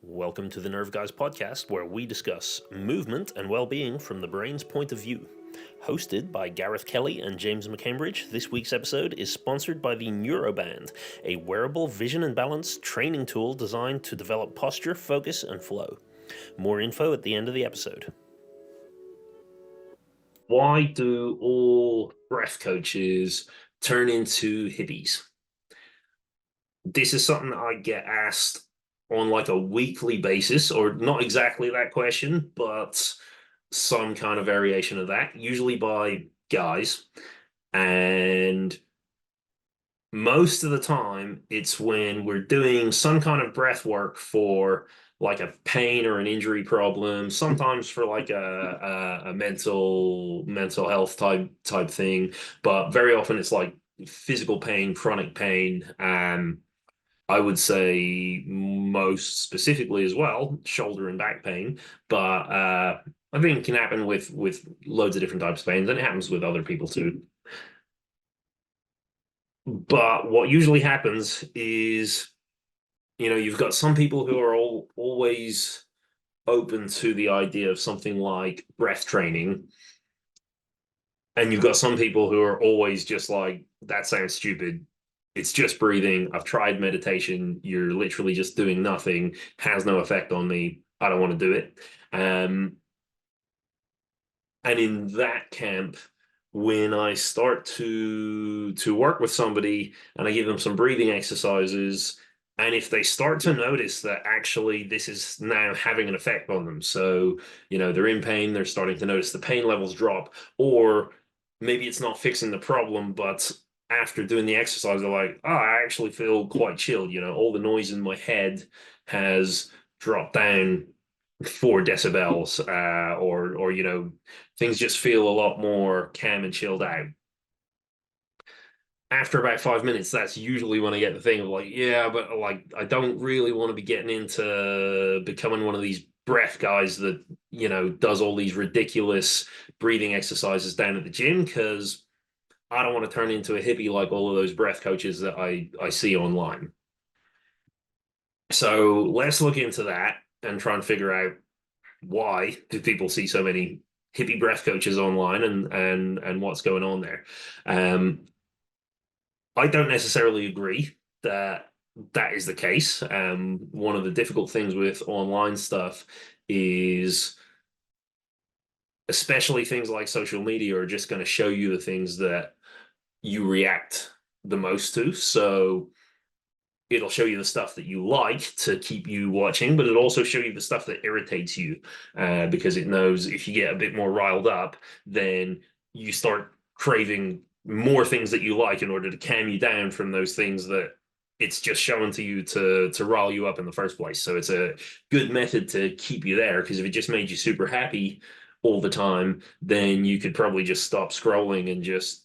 Welcome to the Nerve Guys podcast, where we discuss movement and well-being from the brain's point of view. Hosted by Gareth Kelly and James McCambridge, this week's episode is sponsored by the Neuroband, a wearable vision and balance training tool designed to develop posture, focus, and flow. More info at the end of the episode. Why do all breath coaches turn into hippies? This is something that I get asked on like a weekly basis, or not exactly that question, but some kind of variation of that, usually by guys. And most of the time, it's when we're doing some kind of breath work for like a pain or an injury problem, sometimes for like a mental health type thing, but very often it's like physical pain, chronic pain, and I would say most specifically as well, shoulder and back pain. But I think it can happen with loads of different types of pains, and it happens with other people too. But what usually happens is, you've got some people who are always open to the idea of something like breath training, and you've got some people who are always just like, that sounds stupid. It's just breathing. I've tried meditation. You're literally just doing nothing. Has no effect on me. I don't want to do it. And in that camp, when I start to work with somebody and I give them some breathing exercises, and if they start to notice that actually this is now having an effect on them, so they're in pain, they're starting to notice the pain levels drop, or maybe it's not fixing the problem, but after doing the exercise, they're like, oh, I actually feel quite chilled. All the noise in my head has dropped down 4 decibels, or things just feel a lot more calm and chilled out. After about 5 minutes, that's usually when I get the thing of like, yeah, but like I don't really want to be getting into becoming one of these breath guys that does all these ridiculous breathing exercises down at the gym, because I don't want to turn into a hippie like all of those breath coaches that I see online. So let's look into that and try and figure out, why do people see so many hippie breath coaches online, and what's going on there. I don't necessarily agree that that is the case. One of the difficult things with online stuff is, especially things like social media, are just going to show you the things that you react the most to. So it'll show you the stuff that you like to keep you watching, but it'll also show you the stuff that irritates you, because it knows if you get a bit more riled up, then you start craving more things that you like in order to calm you down from those things that it's just showing to you to rile you up in the first place. So it's a good method to keep you there, because if it just made you super happy all the time, then you could probably just stop scrolling and just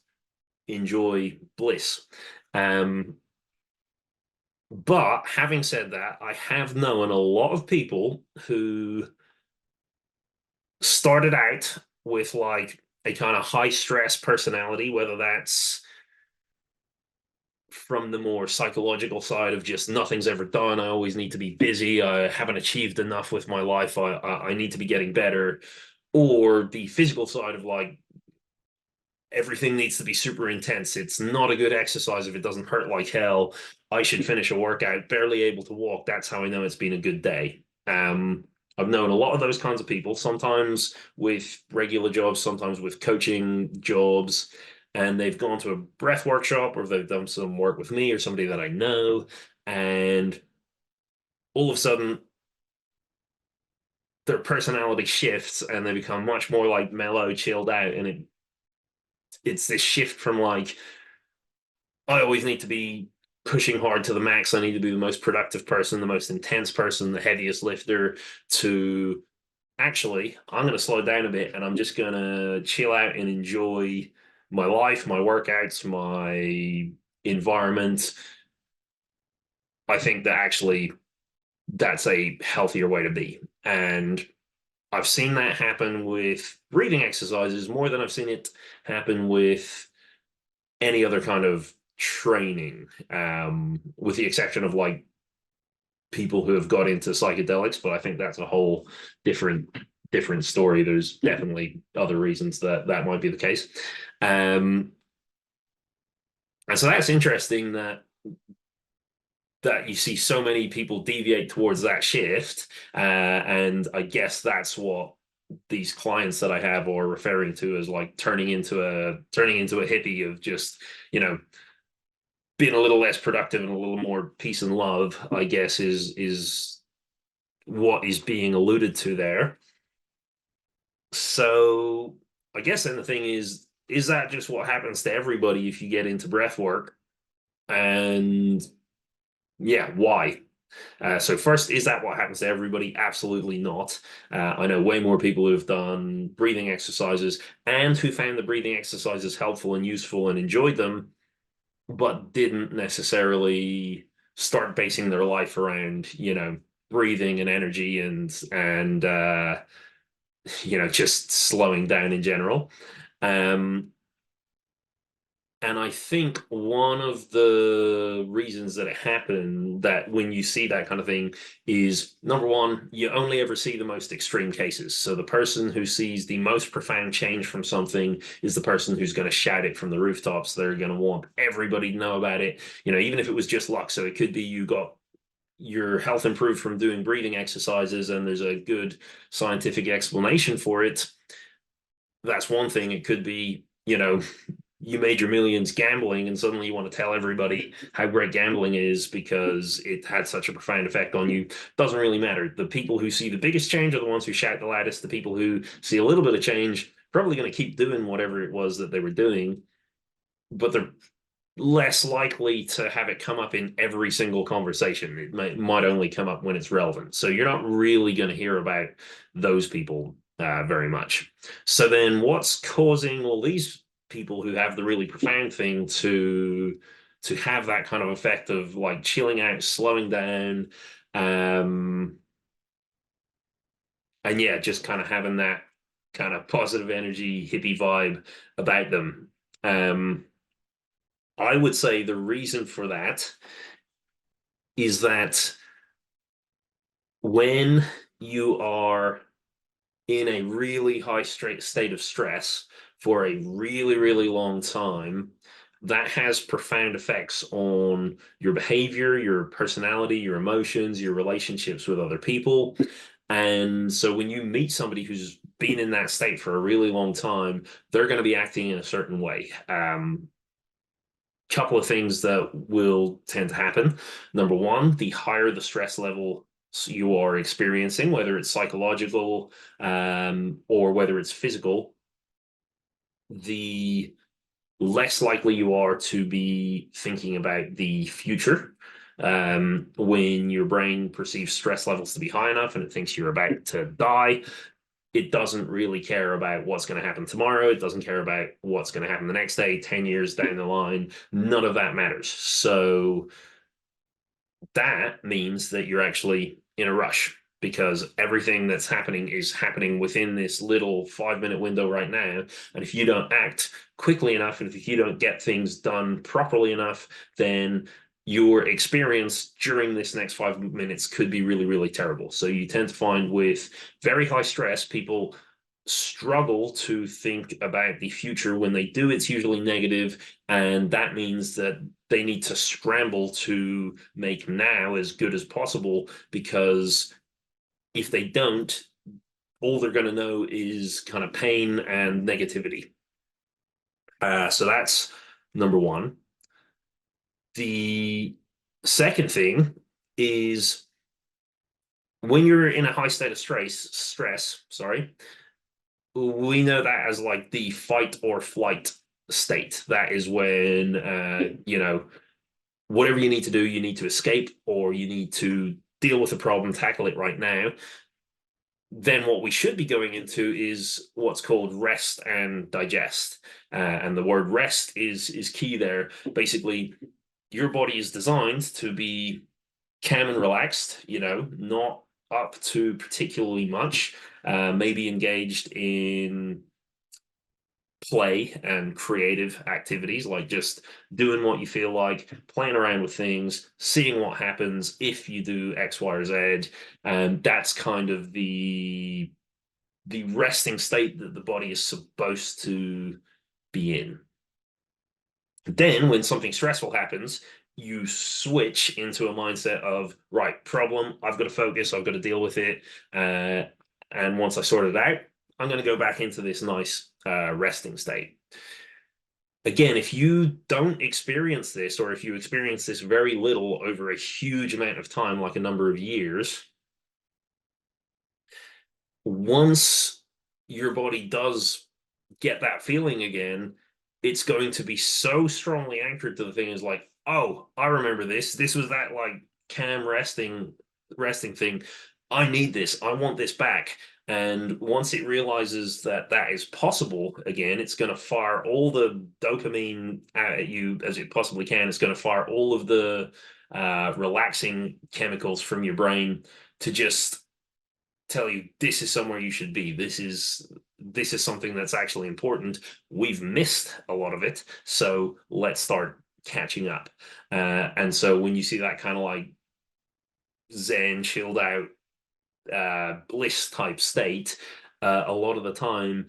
enjoy bliss. But having said that, I have known a lot of people who started out with like a kind of high stress personality, whether that's from the more psychological side of just nothing's ever done. I always need to be busy. I haven't achieved enough with my life. I need to be getting better. Or the physical side of like, everything needs to be super intense. It's not a good exercise if it doesn't hurt like hell. I should finish a workout barely able to walk. That's how I know it's been a good day. I've known a lot of those kinds of people, sometimes with regular jobs, sometimes with coaching jobs, and they've gone to a breath workshop, or they've done some work with me or somebody that I know, and all of a sudden their personality shifts and they become much more like mellow, chilled out, and it's this shift from like, I always need to be pushing hard to the max. I need to be the most productive person, the most intense person, the heaviest lifter, to actually, I'm going to slow down a bit and I'm just going to chill out and enjoy my life, my workouts, my environment. I think that actually that's a healthier way to be. And I've seen that happen with breathing exercises more than I've seen it happen with any other kind of training, with the exception of like people who have got into psychedelics, but I think that's a whole different story. There's definitely other reasons that that might be the case. Um, and so that's interesting that you see so many people deviate towards that shift. And I guess that's what these clients that I have are referring to as like turning into a hippie of just, you know, being a little less productive and a little more peace and love, I guess, is what is being alluded to there. So I guess then the thing is that just what happens to everybody if you get into breath work? And yeah, why? So first, is that what happens to everybody? Absolutely not. I know way more people who've done breathing exercises and who found the breathing exercises helpful and useful and enjoyed them, but didn't necessarily start basing their life around, breathing and energy and just slowing down in general. Um, and I think one of the reasons that it happened, that when you see that kind of thing, is number one, you only ever see the most extreme cases. So the person who sees the most profound change from something is the person who's going to shout it from the rooftops. They're going to want everybody to know about it, even if it was just luck. So it could be you got your health improved from doing breathing exercises and there's a good scientific explanation for it. That's one thing. It could be, you made your millions gambling and suddenly you want to tell everybody how great gambling is because it had such a profound effect on you. Doesn't really matter. The people who see the biggest change are the ones who shout the loudest. The people who see a little bit of change probably going to keep doing whatever it was that they were doing, but they're less likely to have it come up in every single conversation. Might only come up when it's relevant. So you're not really going to hear about those people very much. So then what's causing all these people who have the really profound thing to have that kind of effect of like chilling out, slowing down, and yeah, just kind of having that kind of positive energy, hippie vibe about them. I would say the reason for that is that when you are in a really high state of stress for a really, really long time, that has profound effects on your behavior, your personality, your emotions, your relationships with other people. And so when you meet somebody who's been in that state for a really long time, they're going to be acting in a certain way. Couple of things that will tend to happen. Number one, the higher the stress level you are experiencing, whether it's psychological or whether it's physical, the less likely you are to be thinking about the future. When your brain perceives stress levels to be high enough and it thinks you're about to die, it doesn't really care about what's going to happen tomorrow. It doesn't care about what's going to happen the next day, 10 years down the line. None of that matters. So that means that you're actually in a rush because everything that's happening is happening within this little 5 minute window right now. And if you don't act quickly enough, and if you don't get things done properly enough, then your experience during this next 5 minutes could be really, really terrible. So you tend to find with very high stress, people struggle to think about the future. When they do, it's usually negative, and that means that they need to scramble to make now as good as possible, because if they don't, all they're going to know is kind of pain and negativity. So that's number one. The second thing is when you're in a high state of stress, we know that as like the fight or flight state. That is when, whatever you need to do, you need to escape or you need to deal with the problem, tackle it right now. Then what we should be going into is what's called rest and digest. And the word rest is key there. Basically, your body is designed to be calm and relaxed, not up to particularly much, maybe engaged in play and creative activities, like just doing what you feel like, playing around with things, seeing what happens if you do X, Y, or Z. And that's kind of the resting state that the body is supposed to be in. Then, when something stressful happens, you switch into a mindset of, right, problem, I've got to focus, I've got to deal with it. And once I sort it out, I'm going to go back into this nice resting state. Again, if you don't experience this, or if you experience this very little over a huge amount of time, like a number of years, once your body does get that feeling again, it's going to be so strongly anchored to the thing is like, oh, I remember this. This was that like calm resting thing. I need this. I want this back. And once it realizes that that is possible again, it's going to fire all the dopamine at you as it possibly can. It's going to fire all of the relaxing chemicals from your brain to just tell you this is somewhere you should be. This is something that's actually important. We've missed a lot of it, so let's start catching up. And so when you see that kind of like zen, chilled out, bliss type state, a lot of the time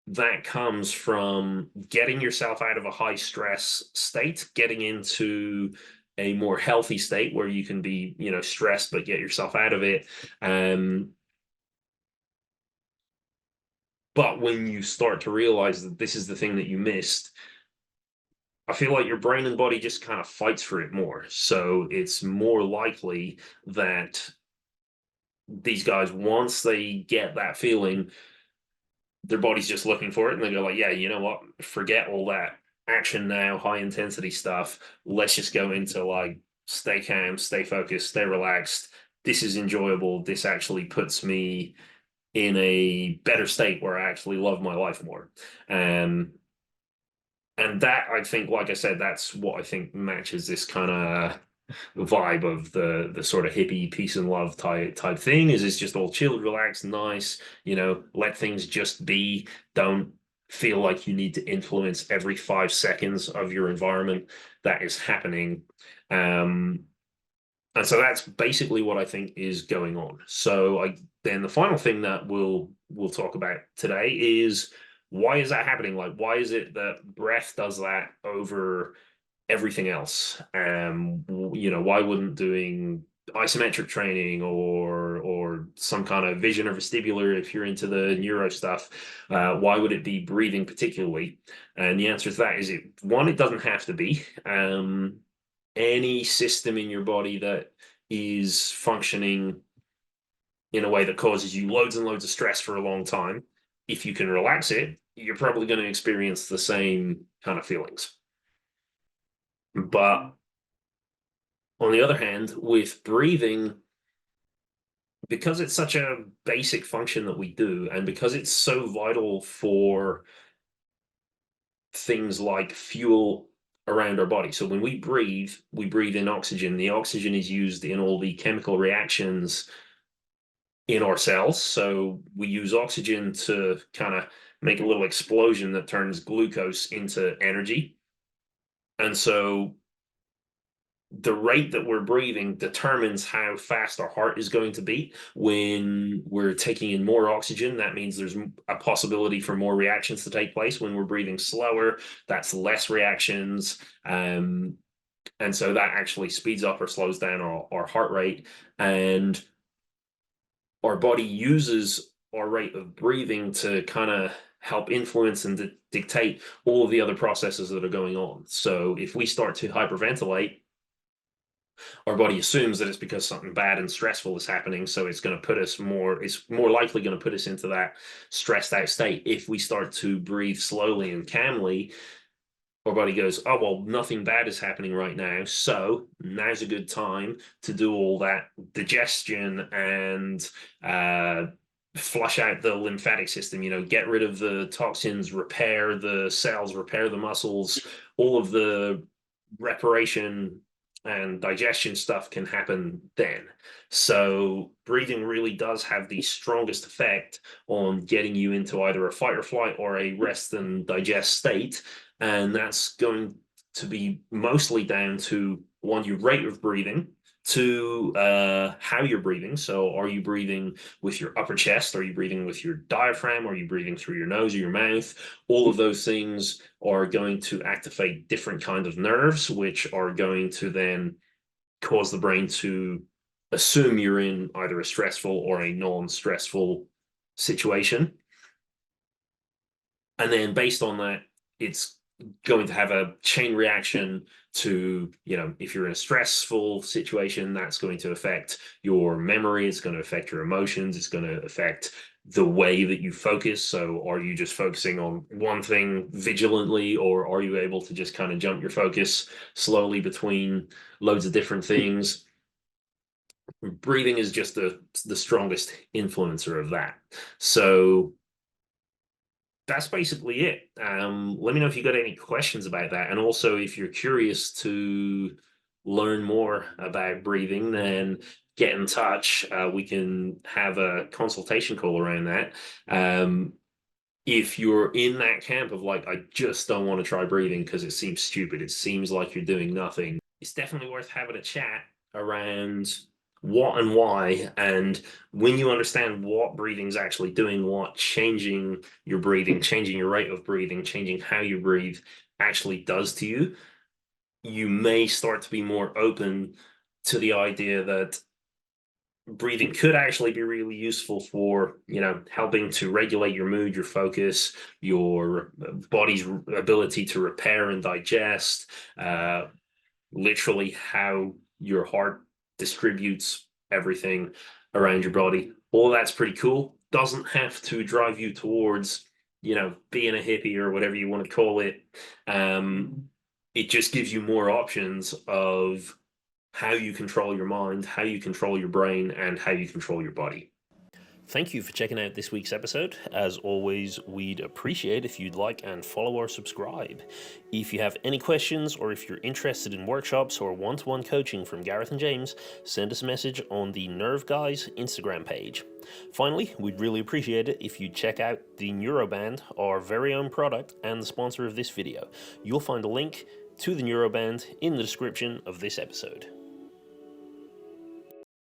that comes from getting yourself out of a high stress state, getting into a more healthy state where you can be, stressed, but get yourself out of it. But when you start to realize that this is the thing that you missed, I feel like your brain and body just kind of fights for it more. So it's more likely that these guys, once they get that feeling, their body's just looking for it and they go like, yeah, you know what? Forget all that action now, high intensity stuff. Let's just go into like stay calm, stay focused, stay relaxed. This is enjoyable. This actually puts me in a better state where I actually love my life more. And that, I think, like I said, that's what I think matches this kind of vibe of the sort of hippie peace and love type thing. Is it's just all chilled, relaxed, nice, let things just be. Don't feel like you need to influence every 5 seconds of your environment that is happening. And so that's basically what I think is going on. So then the final thing that we'll talk about today is, why is that happening? Like, why is it that breath does that over everything else? Why wouldn't doing isometric training or some kind of vision or vestibular, if you're into the neuro stuff, why would it be breathing particularly? And the answer to that is, it doesn't have to be. Any system in your body that is functioning in a way that causes you loads and loads of stress for a long time, if you can relax it, you're probably going to experience the same kind of feelings. But on the other hand, with breathing, because it's such a basic function that we do, and because it's so vital for things like fuel around our body. So when we breathe in oxygen. The oxygen is used in all the chemical reactions in our cells. So we use oxygen to kind of make a little explosion that turns glucose into energy. And so the rate that we're breathing determines how fast our heart is going to beat. When we're taking in more oxygen, that means there's a possibility for more reactions to take place. When we're breathing slower, that's less reactions. And so that actually speeds up or slows down our heart rate. And our body uses our rate of breathing to kind of help influence and dictate all of the other processes that are going on. So if we start to hyperventilate, our body assumes that it's because something bad and stressful is happening. So it's more likely going to put us into that stressed out state. If we start to breathe slowly and calmly, our body goes, oh, well, nothing bad is happening right now. So now's a good time to do all that digestion and flush out the lymphatic system, get rid of the toxins, repair the cells, repair the muscles, all of the reparation and digestion stuff can happen then. So breathing really does have the strongest effect on getting you into either a fight or flight or a rest and digest state. And that's going to be mostly down to one, your rate of breathing, to how you're breathing. So are you breathing with your upper chest? Are you breathing with your diaphragm? Are you breathing through your nose or your mouth? All of those things are going to activate different kind of nerves, which are going to then cause the brain to assume you're in either a stressful or a non-stressful situation. And then based on that, it's going to have a chain reaction to, if you're in a stressful situation, that's going to affect your memory, it's going to affect your emotions, it's going to affect the way that you focus. So are you just focusing on one thing vigilantly, or are you able to just kind of jump your focus slowly between loads of different things? Breathing is just the strongest influencer of that. So that's basically it. Let me know if you got any questions about that. And also, if you're curious to learn more about breathing, then get in touch. We can have a consultation call around that. If you're in that camp of like, I just don't want to try breathing because it seems stupid, it seems like you're doing nothing, it's definitely worth having a chat around what and why. And when you understand what breathing's actually doing, what changing your breathing, changing your rate of breathing, changing how you breathe actually does to you, you may start to be more open to the idea that breathing could actually be really useful for, helping to regulate your mood, your focus, your body's ability to repair and digest, literally how your heart distributes everything around your body. All that's pretty cool. Doesn't have to drive you towards, being a hippie or whatever you want to call it. It just gives you more options of how you control your mind, how you control your brain, and how you control your body. Thank you for checking out this week's episode. As always, we'd appreciate if you'd like and follow or subscribe. If you have any questions, or if you're interested in workshops or one-to-one coaching from Gareth and James, send us a message on the Nerve Guys Instagram page. Finally, we'd really appreciate it if you'd check out the Neuroband, our very own product and the sponsor of this video. You'll find a link to the Neuroband in the description of this episode.